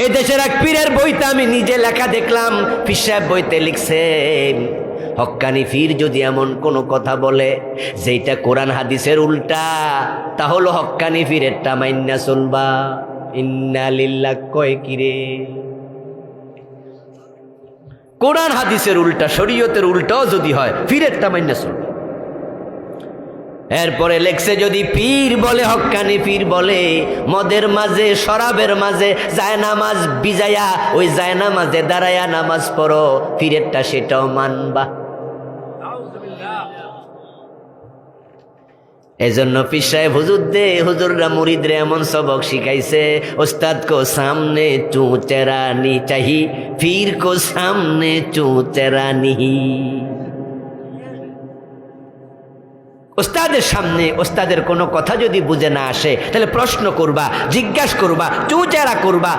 এই দেশের এক পীরের বইতে আমি নিজে লেখা দেখলাম, পীর সাহেব বইতে লিখছেন, হক্কানি পীর যদি এমন কোনো কথা বলে যেটা কোরআন হাদিসের উল্টা, তাহলে হক্কানি পীরেরটা মাইন্না চলবা। ইন্না লিল্লাহ কয় কিরে, কোরআন হাদিসের উল্টা, শরীয়তের উল্টাও যদি হয়, পীরেরটা মাইন্না চলবে। এরপরে লেখছে, যদি পীর বলে, হক্কানি পীর বলে মদের মাঝে শরাবের মাঝে জায়নামাজ বিজায়া ওই জায়নামাজে দাঁড়ায়া নামাজ পড়ো, পীরেরটা সেটাও মানবা। এজন্য পীর সাহেব হুজুররা মুরিদরে এমন সবক শিখাইছে, ওস্তাদ কো সামনে চু চেরানি চাহি, পীর কো সামনে চু চেরানি। ওস্তাদের সামনে ওস্তাদের কোনো কথা যদি বুঝে না আসে, তাহলে প্রশ্ন করবা, জিজ্ঞাসা করবা, চুচেরা করবা।